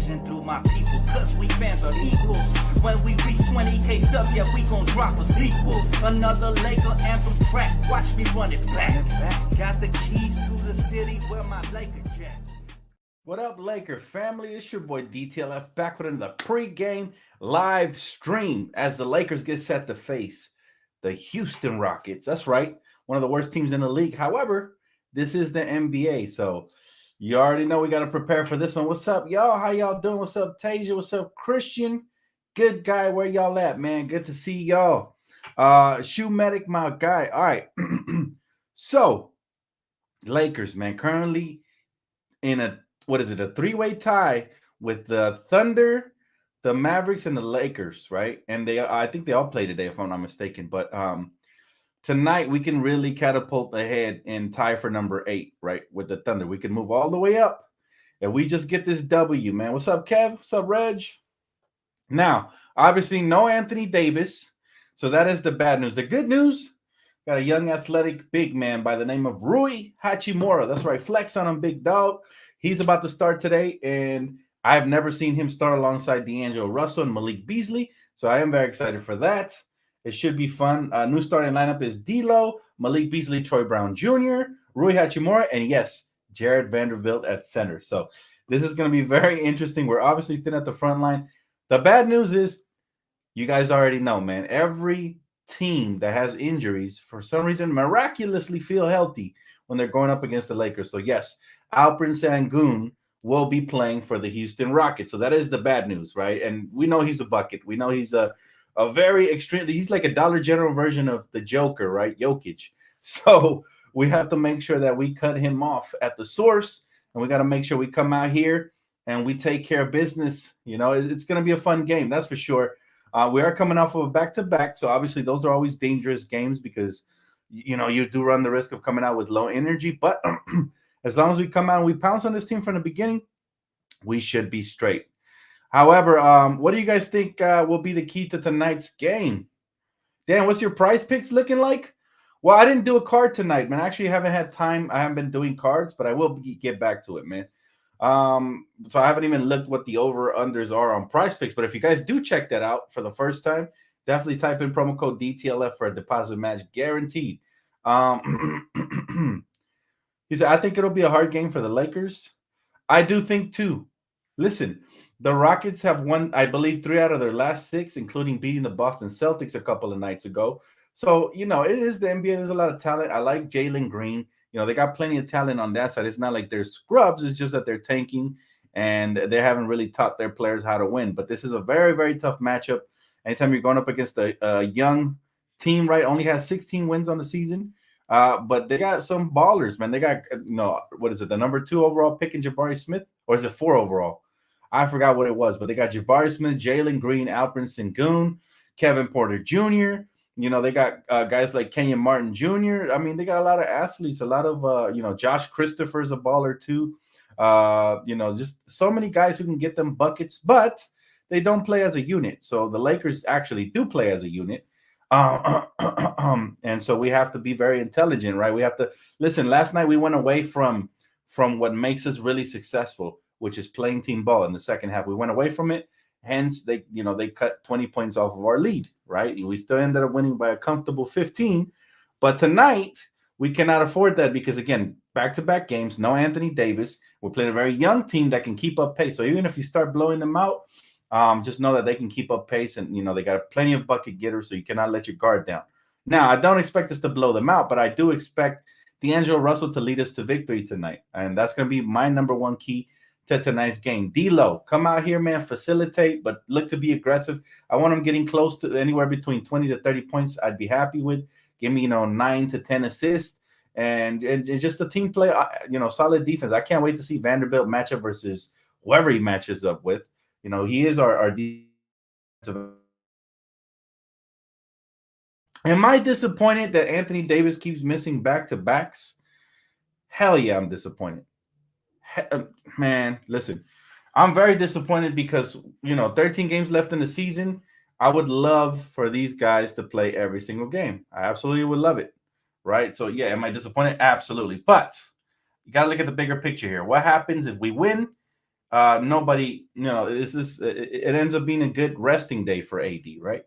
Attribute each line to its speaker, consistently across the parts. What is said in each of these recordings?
Speaker 1: vision through my people, cause we fans are equals. When we reach 20K subs, yeah, we gon' drop a sequel. Another Laker anthem track, watch me run it back. Got the keys to the city where my Laker jet.
Speaker 2: What up, Laker family? It's your boy DTLF back with another pregame live stream as the Lakers get set to face the Houston Rockets. That's right, one of the worst teams in the league. However, this is the NBA, so you already know we got to prepare for this one. What's up, y'all? How y'all doing? What's up, Tasia? What's up, Christian? Good guy. Where y'all at, man? Good to see y'all. Shoe Medic, my guy. All right. So, Lakers, man, currently in a three-way tie with the Thunder, the Mavericks, and the Lakers, right? And I think they all play today, if I'm not mistaken. But tonight we can really catapult ahead and tie for number 8, right? With the Thunder, we can move all the way up, and we just get this W, man. What's up, Kev? What's up, Reg? Now, obviously, no Anthony Davis, so that is the bad news. The good news, got a young athletic big man by the name of Rui Hachimura. That's right, flex on him, big dog. He's about to start today, and I've never seen him start alongside D'Angelo Russell and Malik Beasley, so I am very excited for that. It should be fun. New starting lineup is D'Lo, Malik Beasley, Troy Brown Jr., Rui Hachimura, and yes, Jared Vanderbilt at center. So this is going to be very interesting. We're obviously thin at the front line. The bad news is, you guys already know, man, every team that has injuries, for some reason, miraculously feel healthy when they're going up against the Lakers. So yes, Alperen Sengun will be playing for the Houston Rockets. So that is the bad news, right? And we know he's a bucket. We know he's a very extreme. He's like a Dollar General version of the Joker, right? Jokic. So we have to make sure that we cut him off at the source, and we got to make sure we come out here and we take care of business. You know, it's going to be a fun game, that's for sure. We are coming off of a back-to-back, so obviously those are always dangerous games because, you know, you do run the risk of coming out with low energy. But as long as we come out and we pounce on this team from the beginning, we should be straight. However, what do you guys think will be the key to tonight's game? Dan, what's your prize picks looking like? Well, I didn't do a card tonight, man. I actually haven't had time. I haven't been doing cards, but I will get back to it, man. So I haven't even looked what the over-unders are on prize picks. But if you guys do check that out for the first time, definitely type in promo code DTLF for a deposit match guaranteed. He said, I think it'll be a hard game for the Lakers. I do think too. Listen, the Rockets have won, I believe, 3 out of their last 6, including beating the Boston Celtics a couple of nights ago. So, you know, it is the NBA. There's a lot of talent. I like Jalen Green. You know, they got plenty of talent on that side. It's not like they're scrubs. It's just that they're tanking, and they haven't really taught their players how to win. But this is a very, very tough matchup. Anytime you're going up against a young team, right, only has 16 wins on the season. But they got some ballers, man. They got, you know, what is it, the number 2 overall pick in Jabari Smith? Or is it 4 overall? I forgot what it was. But they got Jabari Smith, Jalen Green, Alperen Sengun, Kevin Porter Jr., you know, they got guys like Kenyon Martin Jr. I mean, they got a lot of athletes, a lot of, you know, Josh Christopher's a baller too. You know, just so many guys who can get them buckets, but they don't play as a unit. So the Lakers actually do play as a unit. And so we have to be very intelligent, right? We have to listen. Last night we went away from what makes us really successful, which is playing team ball in the second half. We went away from it. Hence, they cut 20 points off of our lead, right? We still ended up winning by a comfortable 15. But tonight, we cannot afford that because, again, back-to-back games, no Anthony Davis. We're playing a very young team that can keep up pace. So even if you start blowing them out, just know that they can keep up pace. And, you know, they got plenty of bucket getters, so you cannot let your guard down. Now, I don't expect us to blow them out, but I do expect D'Angelo Russell to lead us to victory tonight. And that's going to be my number 1 key to tonight's game. D'Lo, come out here, man, facilitate, but look to be aggressive. I want him getting close to anywhere between 20 to 30 points. I'd be happy with. Give me, 9 to 10 assists, and just a team play, solid defense. I can't wait to see Vanderbilt match up versus whoever he matches up with. You know, he is our defensive. Am I disappointed that Anthony Davis keeps missing back-to-backs? Hell yeah, I'm disappointed. Man, listen, I'm very disappointed because, 13 games left in the season. I would love for these guys to play every single game. I absolutely would love it, right? So, yeah, am I disappointed? Absolutely. But you got to look at the bigger picture here. What happens if we win nobody, this is it ends up being a good resting day for AD, right?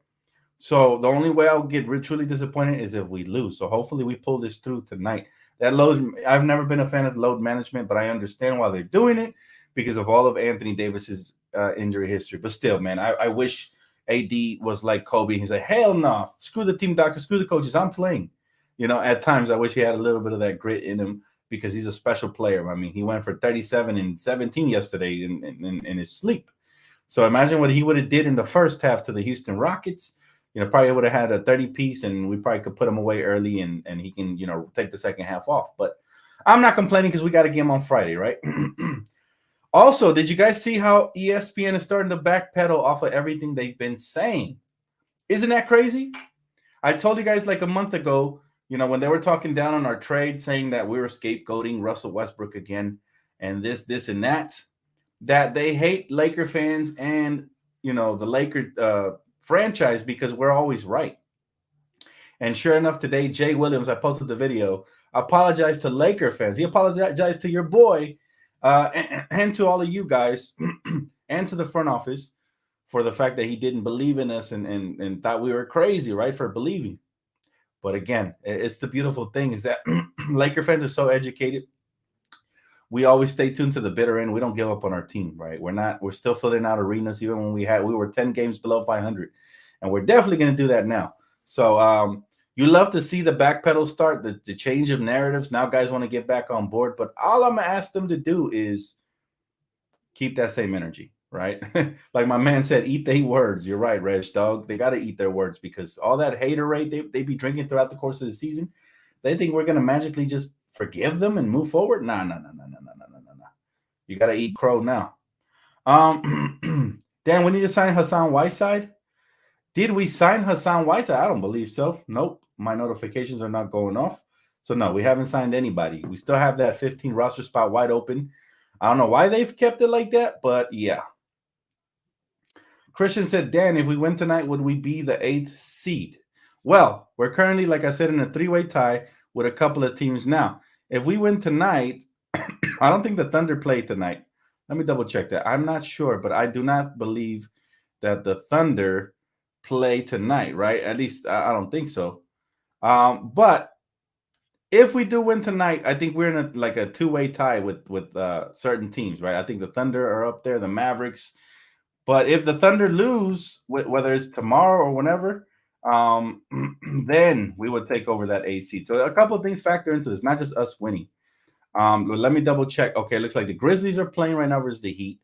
Speaker 2: So the only way I'll get truly disappointed is if we lose. So hopefully we pull this through tonight. That load, I've never been a fan of load management, but I understand why they're doing it because of all of Anthony Davis's injury history. But still, man, I wish AD was like Kobe. He's like, hell no, screw the team doctor, screw the coaches. I'm playing. At times I wish he had a little bit of that grit in him because he's a special player. I mean, he went for 37 and 17 yesterday in his sleep. So imagine what he would have did in the first half to the Houston Rockets. Probably would have had a 30 piece and we probably could put him away early and he can, take the second half off. But I'm not complaining because we got a game on Friday, right? Also, did you guys see how ESPN is starting to backpedal off of everything they've been saying? Isn't that crazy? I told you guys like a month ago, when they were talking down on our trade, saying that we were scapegoating Russell Westbrook again and this, and that they hate Laker fans and, the Laker franchise because we're always right. And sure enough, today, Jay Williams, I posted the video, apologized to Laker fans. He apologized to your boy and to all of you guys and to the front office for the fact that he didn't believe in us and thought we were crazy, right, for believing. But again, it's the beautiful thing is that Laker fans are so educated. We always stay tuned to the bitter end. We don't give up on our team, right? We're still filling out arenas even when we were 10 games below 500. And we're definitely going to do that now. So you love to see the backpedal start, the change of narratives. Now guys want to get back on board. But all I'm going to ask them to do is keep that same energy, right? Like my man said, eat their words. You're right, Reg Dog. They got to eat their words because all that haterade they be drinking throughout the course of the season, they think we're going to magically just forgive them and move forward. No. You got to eat crow now. Dan, we need to sign Hassan Whiteside. Did we sign Hassan Whiteside? I don't believe so. Nope. My notifications are not going off. So, no, we haven't signed anybody. We still have that 15 roster spot wide open. I don't know why they've kept it like that, but yeah. Christian said, Dan, if we win tonight, would we be the 8th seed? Well, we're currently, like I said, in a 3-way tie with a couple of teams now. If we win tonight, I don't think the Thunder play tonight. Let me double check that. I'm not sure, but I do not believe that the Thunder play tonight, right? At least I don't think so. But if we do win tonight, I think we're in a 2-way tie with certain teams, right? I think the Thunder are up there, the Mavericks. But if the Thunder lose, whether it's tomorrow or whenever, then we would take over that 8th seed. So a couple of things factor into this, not just us winning. Let me double check. Okay, it looks like the Grizzlies are playing right now versus the Heat.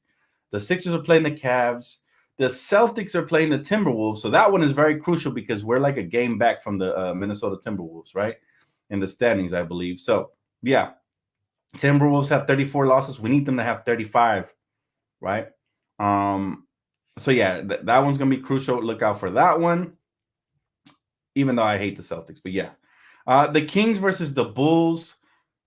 Speaker 2: The Sixers are playing the Cavs. The Celtics are playing the Timberwolves. So that one is very crucial because we're like a game back from the Minnesota Timberwolves, right? In the standings, I believe. So, yeah. Timberwolves have 34 losses. We need them to have 35, right? So, yeah, that one's going to be crucial. Look out for that one, even though I hate the Celtics. But, yeah. The Kings versus the Bulls.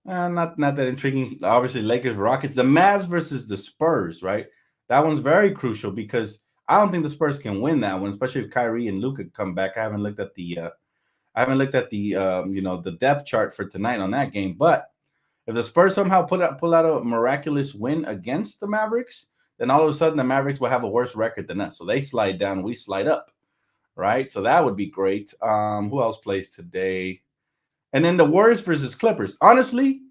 Speaker 2: Not that intriguing. Obviously, Lakers, Rockets. The Mavs versus the Spurs, right? That one's very crucial because I don't think the Spurs can win that one, especially if Kyrie and Luka come back. I haven't looked at the the depth chart for tonight on that game. But if the Spurs somehow pull out a miraculous win against the Mavericks, then all of a sudden the Mavericks will have a worse record than us. So they slide down, we slide up, right? So that would be great. Who else plays today? And then the Warriors versus Clippers. Honestly,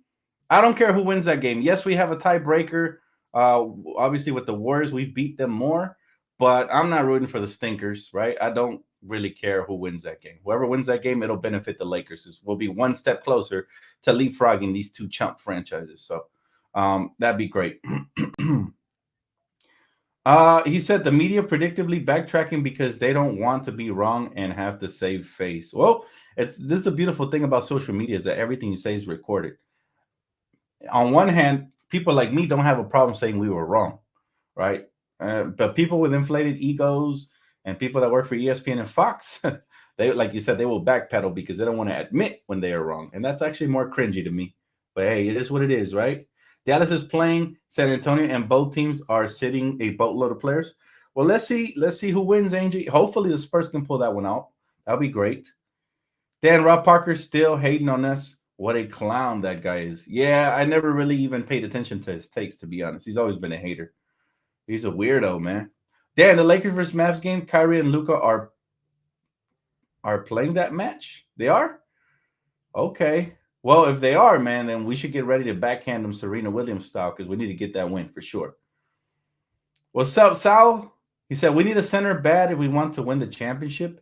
Speaker 2: I don't care who wins that game. Yes, we have a tiebreaker. Obviously, with the Warriors, we've beat them more. But I'm not rooting for the stinkers, right? I don't really care who wins that game. Whoever wins that game, it'll benefit the Lakers. We'll be one step closer to leapfrogging these two chump franchises. So that'd be great. He said the media predictably backtracking because they don't want to be wrong and have to save face. Well, this is a beautiful thing about social media is that everything you say is recorded. On one hand, people like me don't have a problem saying we were wrong, right? But people with inflated egos and people that work for ESPN and Fox, they, like you said, they will backpedal because they don't want to admit when they are wrong. And that's actually more cringy to me. But hey, it is what it is, right? Dallas is playing San Antonio, and both teams are sitting a boatload of players. Well, let's see who wins, Angie. Hopefully the Spurs can pull that one out. That'll be great. Dan Rob Parker still hating on us. What a clown that guy is. Yeah, I never really even paid attention to his takes, to be honest. He's always been a hater. He's a weirdo, man. Dan, the Lakers versus Mavs game, Kyrie and Luca are playing that match. They are? Okay. Well, if they are, man, then we should get ready to backhand them Serena Williams style because we need to get that win for sure. What's up, Sal? He said we need a center bad if we want to win the championship.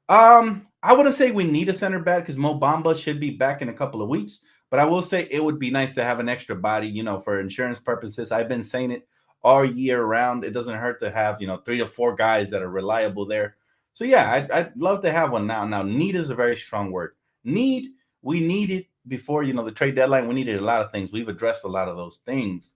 Speaker 2: I wouldn't say we need a center back because Mo Bamba should be back in a couple of weeks. But I will say it would be nice to have an extra body, for insurance purposes. I've been saying it all year round. It doesn't hurt to have, 3 to 4 guys that are reliable there. So yeah, I'd love to have one now. Now, need is a very strong word. We needed before, the trade deadline. We needed a lot of things. We've addressed a lot of those things.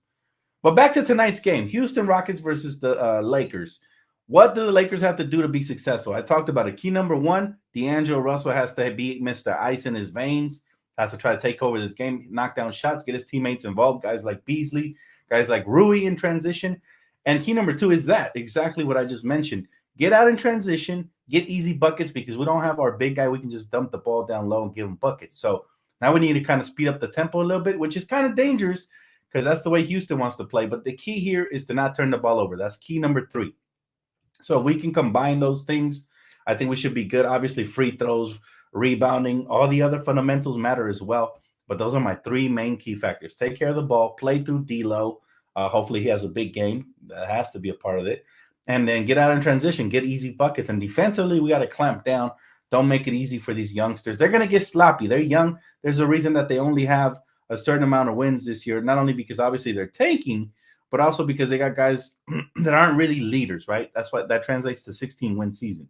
Speaker 2: But back to tonight's game, Houston Rockets versus the Lakers. What do the Lakers have to do to be successful? I talked about it. Key number 1, D'Angelo Russell has to be Mr. Ice in his veins, has to try to take over this game, knock down shots, get his teammates involved, guys like Beasley, guys like Rui in transition. And key number 2 is that, exactly what I just mentioned. Get out in transition, get easy buckets because we don't have our big guy. We can just dump the ball down low and give him buckets. So now we need to kind of speed up the tempo a little bit, which is kind of dangerous because that's the way Houston wants to play. But the key here is to not turn the ball over. That's key number 3. So if we can combine those things, I think we should be good. Obviously, free throws, rebounding, all the other fundamentals matter as well. But those are my 3 main key factors. Take care of the ball, play through D'Lo. Hopefully he has a big game. That has to be a part of it. And then get out in transition, get easy buckets. And defensively, we got to clamp down. Don't make it easy for these youngsters. They're going to get sloppy. They're young. There's a reason that they only have a certain amount of wins this year, not only because obviously they're tanking, but also because they got guys that aren't really leaders, right? That's what that translates to 16-win season,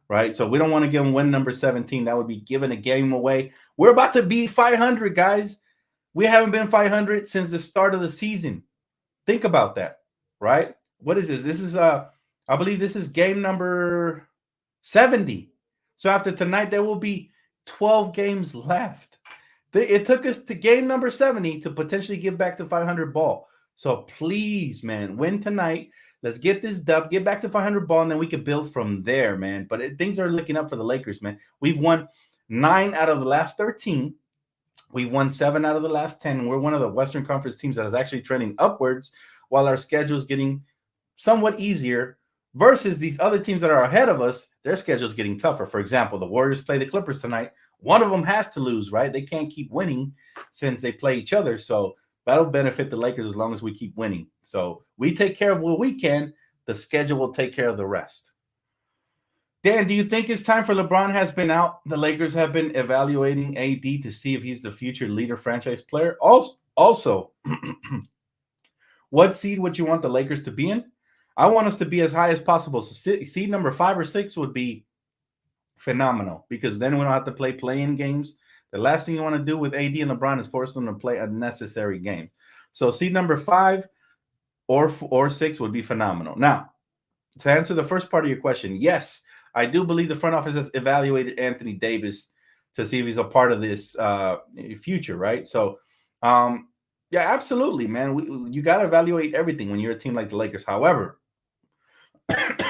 Speaker 2: right? So we don't want to give them win number 17. That would be giving a game away. We're about to be 500, guys. We haven't been 500 since the start of the season. Think about that, right? What is this? This is I believe this is game number 70. So after tonight, there will be 12 games left. It took us to game number 70 to potentially get back to 500 ball. So please, man, win tonight. Let's get this dub, get back to 500 ball, and then we can build from there, man. But things are looking up for the Lakers, man. We've won 9 out of the last 13. We've won 7 out of the last 10. We're one of the Western Conference teams that is actually trending upwards while our schedule is getting somewhat easier versus these other teams that are ahead of us. Their schedule is getting tougher. For example, the Warriors play the Clippers tonight. One of them has to lose, right? They can't keep winning since they play each other. So that'll benefit the Lakers as long as we keep winning. So we take care of what we can. The schedule will take care of the rest. Dan, do you think it's time for LeBron has been out? The Lakers have been evaluating AD to see if he's the future leader franchise player. Also, what seed would you want the Lakers to be in? I want us to be as high as possible. So seed number 5 or 6 would be phenomenal because then we don't have to play play-in games. The last thing you want to do with AD and LeBron is force them to play unnecessary games. So seed number 5 or 6 would be phenomenal. Now, to answer the first part of your question, yes, I do believe the front office has evaluated Anthony Davis to see if he's a part of this future, right? So, yeah, absolutely, man. You got to evaluate everything when you're a team like the Lakers. However,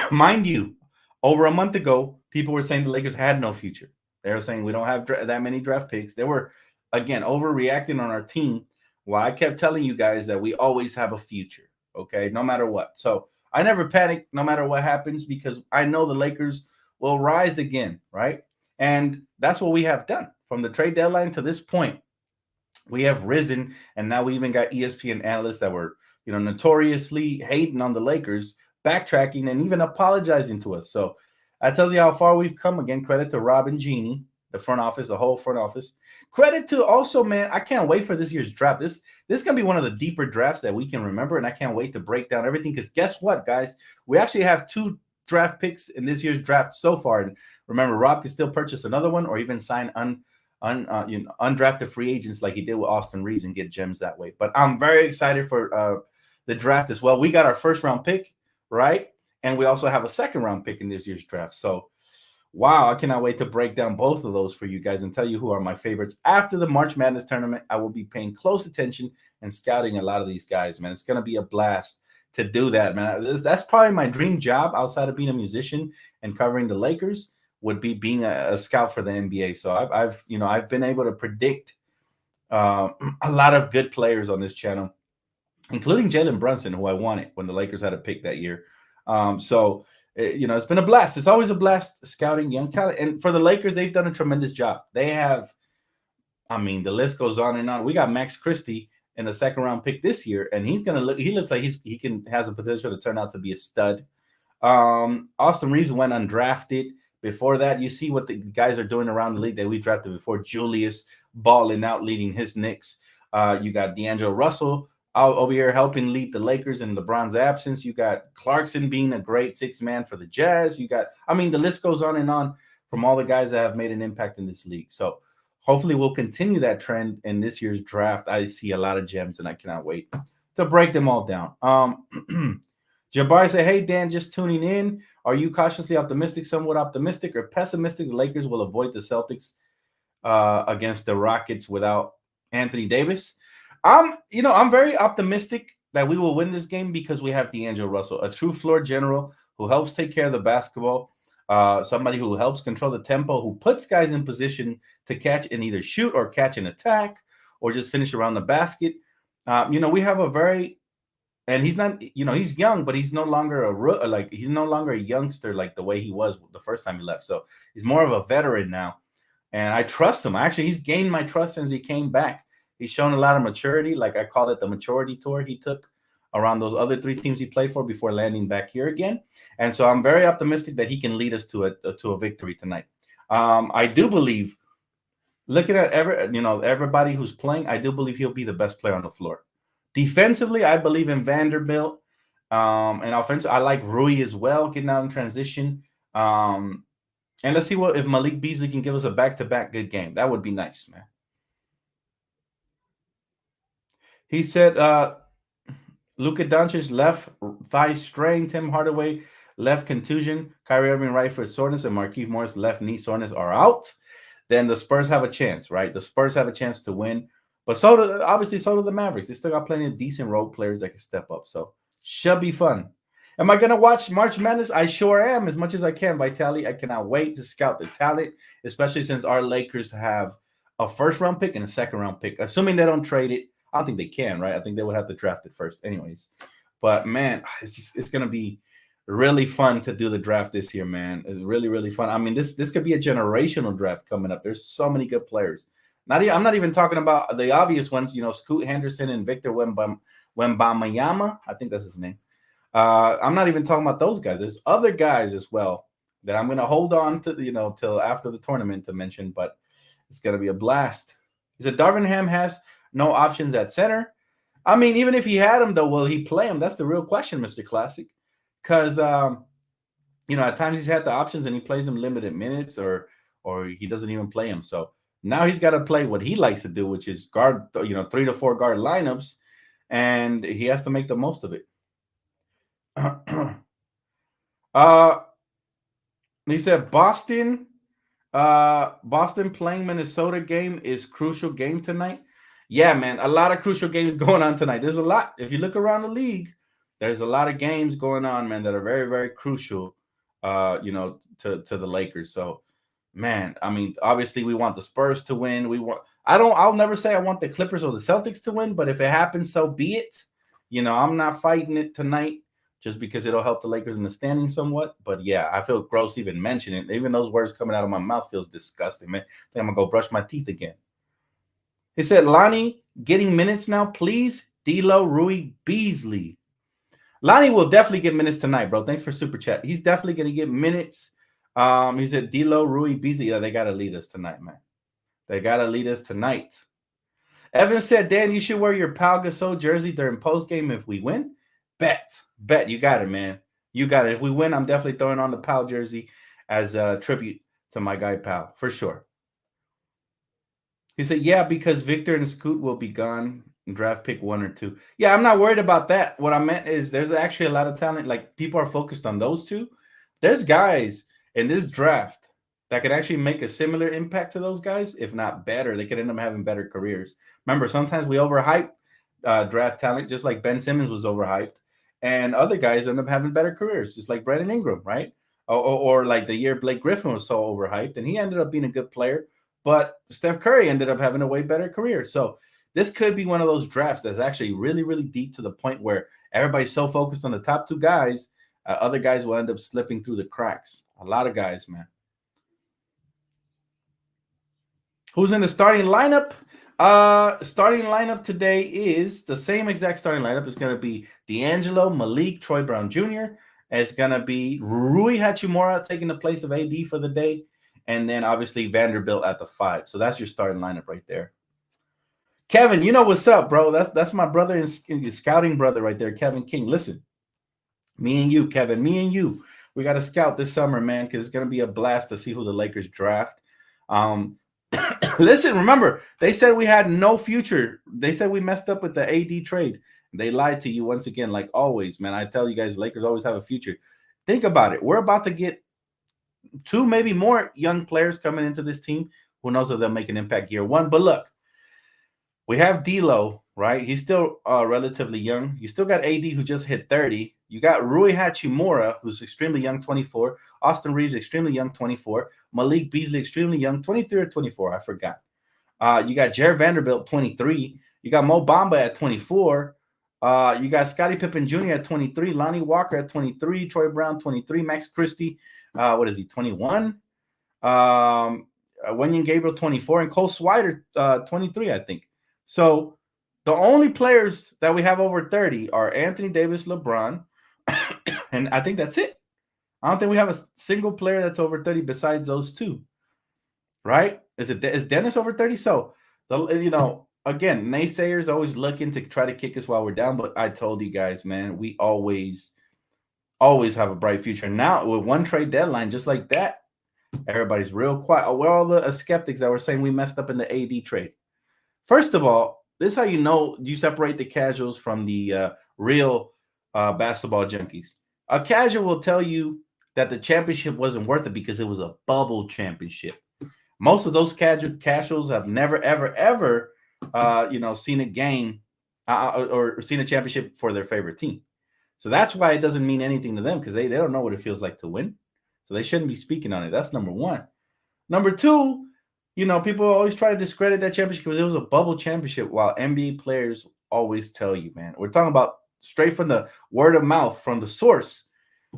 Speaker 2: mind you, over a month ago, people were saying the Lakers had no future. They were saying we don't have that many draft picks. They were, again, overreacting on our team. Well, I kept telling you guys that we always have a future, okay, no matter what. So I never panic no matter what happens because I know the Lakers will rise again, right? And that's what we have done. From the trade deadline to this point, we have risen, and now we even got ESPN analysts that were, notoriously hating on the Lakers, backtracking and even apologizing to us. So that tells you how far we've come. Again, credit to Rob and Jeannie, the front office, the whole front office. Credit to also, man, I can't wait for this year's draft. This is going to be one of the deeper drafts that we can remember, and I can't wait to break down everything because guess what, guys? We actually have 2 draft picks in this year's draft so far. And remember, Rob can still purchase another one or even sign undrafted free agents like he did with Austin Reeves and get gems that way. But I'm very excited for the draft as well. We got our first round pick, right? And we also have a second round pick in this year's draft. So, wow, I cannot wait to break down both of those for you guys and tell you who are my favorites. After the March Madness tournament, I will be paying close attention and scouting a lot of these guys, man. It's going to be a blast to do that, man. That's probably my dream job outside of being a musician and covering the Lakers would be being a scout for the NBA. So I've been able to predict a lot of good players on this channel. including Jalen Brunson, who I wanted when the Lakers had a pick that year. So, it's been a blast. It's always a blast scouting young talent. And for the Lakers, they've done a tremendous job. They have, I mean, the list goes on and on. We got Max Christie in the second round pick this year, and he looks like he has a potential to turn out to be a stud. Austin Reeves went undrafted. Before that, you see what the guys are doing around the league that we drafted before. Julius balling out, leading his Knicks. You got D'Angelo Russell out over here helping lead the Lakers in LeBron's absence. You got Clarkson being a great six man for the Jazz. I mean, the list goes on and on from all the guys that have made an impact in this league. So hopefully we'll continue that trend in this year's draft. I see a lot of gems and I cannot wait to break them all down. Jabari said, hey, Dan, just tuning in. Are you cautiously optimistic, somewhat optimistic, or pessimistic the Lakers will avoid the Celtics against the Rockets without Anthony Davis? I'm very optimistic that we will win this game because we have D'Angelo Russell, a true floor general who helps take care of the basketball, somebody who helps control the tempo, who puts guys in position to catch and either shoot or catch an attack or just finish around the basket. We have a very and he's not, he's young, but he's no longer he's no longer a youngster like the way he was the first time he left. So he's more of a veteran now, and I trust him. Actually, he's gained my trust since he came back. He's shown a lot of maturity, like I call it the maturity tour he took around those other three teams he played for before landing back here again. And so I'm very optimistic that he can lead us to a victory tonight. I do believe, looking at everybody who's playing, I do believe he'll be the best player on the floor. Defensively, I believe in Vanderbilt. And offensive, I like Rui as well, getting out in transition. And let's see if Malik Beasley can give us a back-to-back good game. That would be nice, man. He said Luka Doncic left thigh strain, Tim Hardaway left contusion, Kyrie Irving right foot soreness, and Markieff Morris left knee soreness are out. Then the Spurs have a chance, right? The Spurs have a chance to win. But so do the Mavericks. They still got plenty of decent role players that can step up. So should be fun. Am I going to watch March Madness? I sure am, as much as I can, Vitali. I cannot wait to scout the talent, especially since our Lakers have a first-round pick and a second-round pick. Assuming they don't trade it. I don't think they can, right? I think they would have to draft it first anyways. But, man, it's going to be really fun to do the draft this year, man. It's really, really fun. I mean, this could be a generational draft coming up. There's so many good players. I'm not even talking about the obvious ones, Scoot Henderson and Victor Wembanyama. I think that's his name. I'm not even talking about those guys. There's other guys as well that I'm going to hold on to, till after the tournament to mention, but it's going to be a blast. He said Darvin Ham has no options at center. I mean, even if he had him, though, will he play him? That's the real question, Mr. Classic. Because, at times he's had the options and he plays him limited minutes or he doesn't even play him. So now he's got to play what he likes to do, which is guard, 3 to 4 guard lineups, and he has to make the most of it. He said Boston playing Minnesota game is crucial game tonight. Yeah, man, a lot of crucial games going on tonight. There's a lot. If you look around the league, there's a lot of games going on, man, that are very, very crucial, to the Lakers. So, man, I mean, obviously we want the Spurs to win. I'll never say I want the Clippers or the Celtics to win, but if it happens, so be it. I'm not fighting it tonight just because it'll help the Lakers in the standing somewhat. But yeah, I feel gross even mentioning it. Even those words coming out of my mouth feels disgusting, man. I think I'm gonna go brush my teeth again. He said, Lonnie getting minutes now, please. D'Lo, Rui, Beasley. Lonnie will definitely get minutes tonight, bro. Thanks for super chat. He's definitely gonna get minutes. He said D'Lo, Rui, Beasley. Yeah, they gotta lead us tonight, man. They gotta lead us tonight. Evan said, Dan, you should wear your Pau Gasol jersey during postgame if we win. Bet. You got it, man. You got it. If we win, I'm definitely throwing on the Pau jersey as a tribute to my guy Pau, for sure. He said, yeah, because Victor and Scoot will be gone in draft pick 1 or 2. Yeah, I'm not worried about that. What I meant is there's actually a lot of talent. Like, people are focused on those two. There's guys in this draft that could actually make a similar impact to those guys, if not better. They could end up having better careers. Remember, sometimes we overhype draft talent, just like Ben Simmons was overhyped, and other guys end up having better careers, just like Brandon Ingram, right? Or like the year Blake Griffin was so overhyped, and he ended up being a good player, but Steph Curry ended up having a way better career. So this could be one of those drafts that's actually really, really deep to the point where everybody's so focused on the top two guys, other guys will end up slipping through the cracks. A lot of guys, man. Who's in the starting lineup? Starting lineup today is the same exact starting lineup. It's going to be D'Angelo, Malik, Troy Brown Jr. It's going to be Rui Hachimura taking the place of AD for the day. And then obviously Vanderbilt at the 5. So that's your starting lineup right there. Kevin, you know what's up, bro. That's my brother and scouting brother right there, Kevin King. Listen, me and you, Kevin, me and you, we got to scout this summer, man, because it's going to be a blast to see who the Lakers draft. Listen, remember, they said we had no future. They said we messed up with the AD trade. They lied to you once again, like always, man. I tell you guys, Lakers always have a future. Think about it. We're about to get 2, maybe more young players coming into this team. Who knows if they'll make an impact year 1. But look, we have D'Lo, right? He's still relatively young. You still got AD, who just hit 30. You got Rui Hachimura, who's extremely young, 24. Austin Reeves, extremely young, 24. Malik Beasley, extremely young, 23 or 24. I forgot. You got Jared Vanderbilt, 23. You got Mo Bamba at 24. You got Scottie Pippen Jr. at 23. Lonnie Walker at 23. Troy Brown, 23. Max Christie, what is he, 21? Wenyen Gabriel, 24. And Cole Swider, 23, I think. So the only players that we have over 30 are Anthony Davis, LeBron, and I think that's it. I don't think we have a single player that's over 30 besides those two, right? Is Dennis over 30? So, again, naysayers always looking to try to kick us while we're down, but I told you guys, man, we always have a bright future. Now, with one trade deadline just like that, everybody's real quiet. We're all the skeptics that were saying we messed up in the AD trade. First of all, this is how you separate the casuals from the real basketball junkies. A casual will tell you that the championship wasn't worth it because it was a bubble championship. Most of those casuals have never, ever, ever, seen a game or seen a championship for their favorite team. So that's why it doesn't mean anything to them, because they don't know what it feels like to win. So they shouldn't be speaking on it. That's number one. Number two, people always try to discredit that championship because it was a bubble championship, while NBA players always tell you, man, we're talking about straight from the word of mouth, from the source.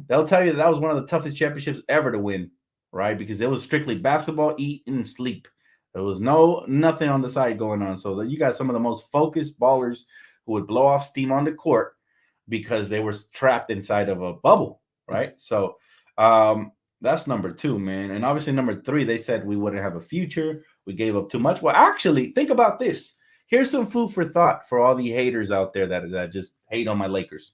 Speaker 2: They'll tell you that was one of the toughest championships ever to win, right? Because it was strictly basketball, eat, and sleep. There was nothing on the side going on. So you got some of the most focused ballers who would blow off steam on the court because they were trapped inside of a bubble, right? So that's number two, man. And obviously number three, they said we wouldn't have a future. We gave up too much. Well, actually, think about this. Here's some food for thought for all the haters out there that just hate on my Lakers.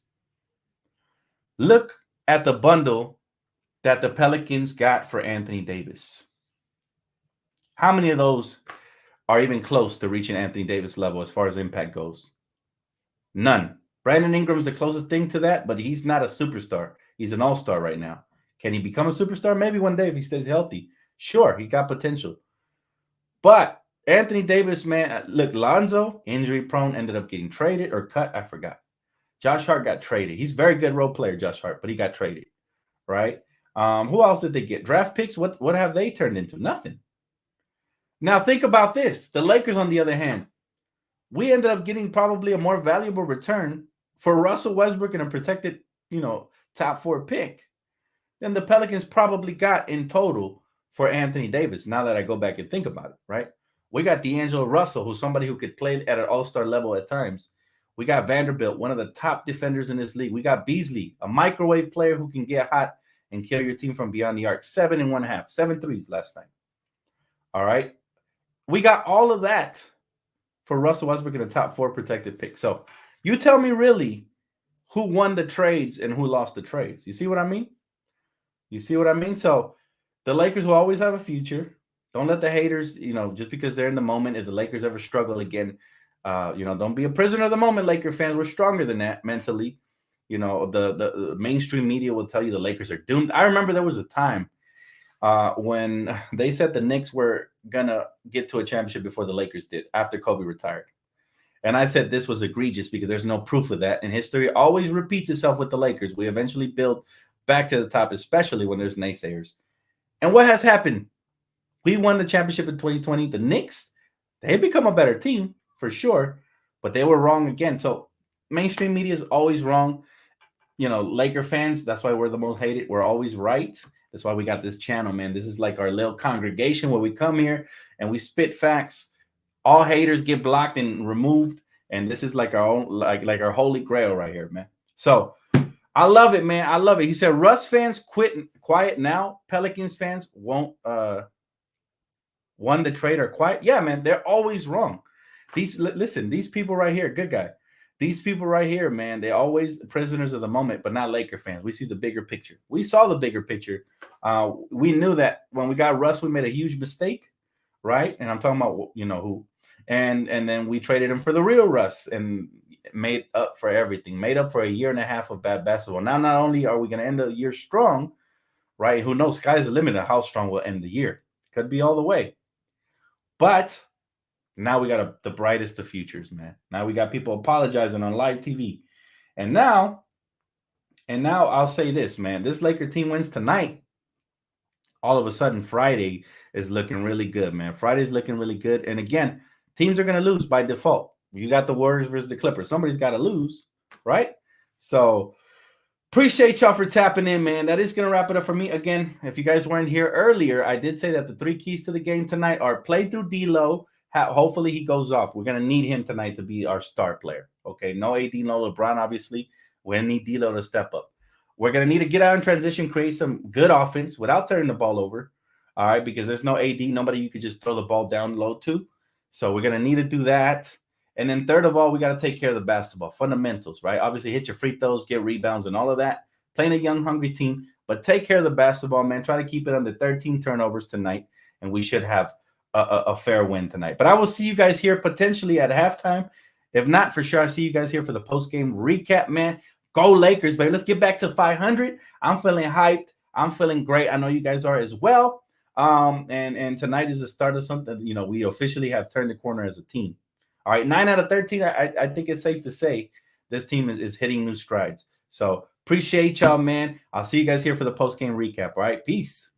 Speaker 2: Look at the bundle that the Pelicans got for Anthony Davis. How many of those are even close to reaching Anthony Davis level as far as impact goes? None. Brandon Ingram's the closest thing to that, but he's not a superstar. He's an all-star right now. Can he become a superstar? Maybe one day if he stays healthy. Sure, he got potential. But Anthony Davis, man, look, Lonzo, injury prone, ended up getting traded or cut. I forgot. Josh Hart got traded. He's a very good role player, Josh Hart, but he got traded, right? Who else did they get? Draft picks? What have they turned into? Nothing. Now think about this. The Lakers, on the other hand, we ended up getting probably a more valuable return for Russell Westbrook and a protected, top 4 pick than the Pelicans probably got in total for Anthony Davis. Now that I go back and think about it, right? We got D'Angelo Russell, who's somebody who could play at an all-star level at times. We got Vanderbilt, one of the top defenders in this league. We got Beasley, a microwave player who can get hot and kill your team from beyond the arc. 7 1/2, 7 threes last night. All right. We got all of that for Russell Westbrook in the top 4 protected pick. So you tell me really who won the trades and who lost the trades. You see what I mean? So the Lakers will always have a future. Don't let the haters, just because they're in the moment, if the Lakers ever struggle again, don't be a prisoner of the moment, Laker fans. We're stronger than that mentally. The mainstream media will tell you the Lakers are doomed. I remember there was a time when they said the Knicks were going to get to a championship before the Lakers did, after Kobe retired. And I said this was egregious because there's no proof of that. And history always repeats itself with the Lakers. We eventually build back to the top, especially when there's naysayers. And what has happened? We won the championship in 2020. The Knicks, they become a better team. for sure, but they were wrong again. So mainstream media is always wrong. Laker fans, that's why we're the most hated. We're always right. That's why we got this channel, man. This is like our little congregation where we come here and we spit facts. All haters get blocked and removed. And this is like our own, like our holy grail right here, man. So I love it, man. I love it. He said, Russ fans quiet now. Pelicans fans won't won the trade or quiet. Yeah, man, they're always wrong. Listen, these people right here, good guy. These people right here, man, they always prisoners of the moment, but not Laker fans. We see the bigger picture. We saw the bigger picture. We knew that when we got Russ, we made a huge mistake, right? And I'm talking about who. And then we traded him for the real Russ and made up for everything. Made up for a year and a half of bad basketball. Now, not only are we going to end the year strong, right? Who knows? Sky's the limit of how strong we'll end the year. Could be all the way. But now we got the brightest of futures, man. Now we got people apologizing on live TV. And now I'll say this, man. This Laker team wins tonight. All of a sudden, Friday is looking really good, man. Friday's looking really good. And again, teams are going to lose by default. You got the Warriors versus the Clippers. Somebody's got to lose, right? So appreciate y'all for tapping in, man. That is going to wrap it up for me. Again, if you guys weren't here earlier, I did say that the 3 keys to the game tonight are play through D'Lo. Hopefully he goes off. We're going to need him tonight to be our star player. Okay, no AD, no LeBron, obviously. We're going to need D'Lo to step up. We're going to need to get out in transition, create some good offense without turning the ball over. All right, because there's no AD, nobody you could just throw the ball down low to. So we're going to need to do that. And then third of all, we got to take care of the basketball fundamentals, right? Obviously, hit your free throws, get rebounds, and all of that. Playing a young, hungry team, but take care of the basketball, man. Try to keep it under 13 turnovers tonight, and we should have a fair win tonight. But I will see you guys here potentially at halftime. If not, for sure, I'll see you guys here for the post-game recap, man. Go Lakers, baby. Let's get back to 500. I'm feeling hyped. I'm feeling great. I know you guys are as well. And tonight is the start of something. We officially have turned the corner as a team. All right, 9 out of 13. I think it's safe to say this team is hitting new strides. So appreciate y'all, man. I'll see you guys here for the post-game recap. All right, peace.